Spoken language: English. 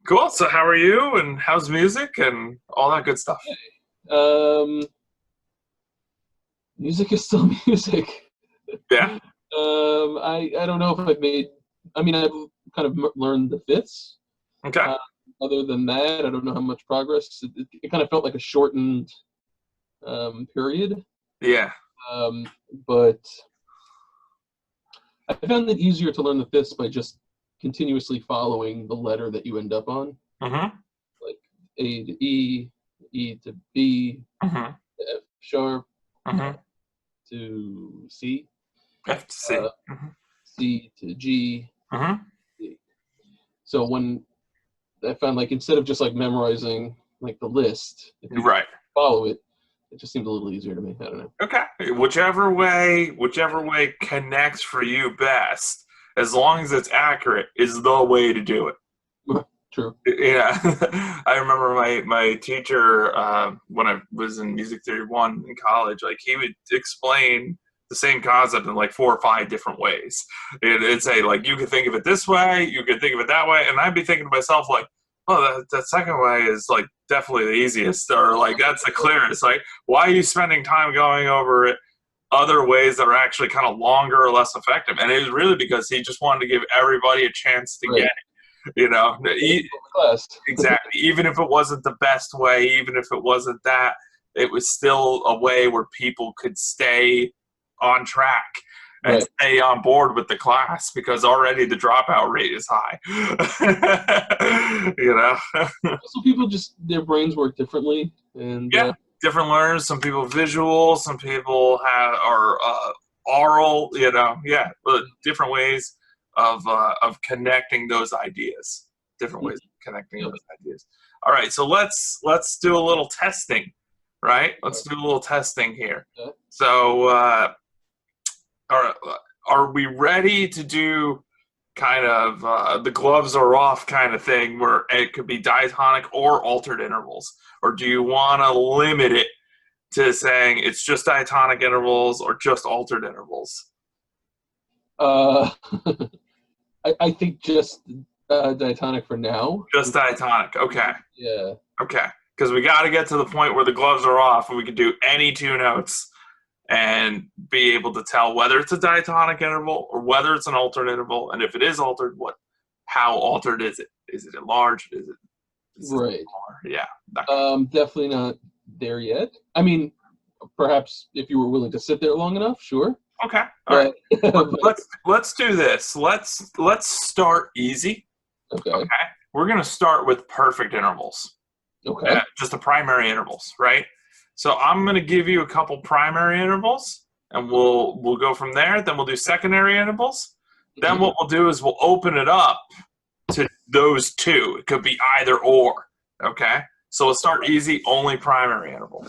Cool. So how are you and how's music and all that good stuff? Um, Music is still music. Yeah. I don't know if I've made. I mean, I've kind of learned the fifths. Okay. Uh, Other than that, I don't know how much progress. It kind of felt like a shortened period. Yeah. Um, but I found it easier to learn the fifths by just continuously following the letter that you end up on, Mm-hmm. like A to E, E to B, Mm-hmm. F sharp Mm-hmm. to C, F to C. uh, Mm-hmm. C to G. Mm-hmm. So when I found like instead of just like memorizing like the list, if you Right. follow it, it just seems a little easier to me. I don't know. Okay. Whichever way connects for you best, as long as it's accurate, is the way to do it. True. Yeah. I remember my teacher when I was in Music Theory 1 in college, like he would explain the same concept in like four or five different ways. It'd say like you could think of it this way, you could think of it that way, and I'd be thinking to myself like, oh, that second way is like definitely the easiest, or like that's the clearest. Like, why are you spending time going over it other ways that are actually kind of longer or less effective? And it was really because he just wanted to give everybody a chance to get Right. it, you know. Class. Exactly. Even if it wasn't the best way, even if it wasn't that, it was still a way where people could stay on track and Right. stay on board with the class because already the dropout rate is high. you know? Also, people just their brains work differently, and Yeah. Different learners. Some people visual, some people are oral, yeah, but different ways of connecting those ideas. Different ways of connecting yeah. those ideas. All right, so let's do a little testing, right? Let's do a little testing here. Okay. So, are are we ready to do kind of the gloves are off kind of thing where it could be diatonic or altered intervals? Or do you want to limit it to saying it's just diatonic intervals or just altered intervals? Uh, I think just diatonic for now. Just diatonic. Okay. Yeah. Okay. Because we got to get to the point where the gloves are off and we can do any two notes and be able to tell whether it's a diatonic interval or whether it's an altered interval. And if it is altered, how altered is it? Is it enlarged? Is it Right. smaller? Yeah. Definitely not there yet. I mean, perhaps if you were willing to sit there long enough, sure. Okay. All right. But, but Let's do this. Let's start easy. okay. Okay. We're gonna start with perfect intervals. Okay. Just the primary intervals, right? So I'm gonna give you a couple primary intervals, and we'll go from there. Then we'll do secondary intervals. Then Mhm. what we'll do is we'll open it up to those two. It could be either or. Okay. So we'll start easy, only primary intervals.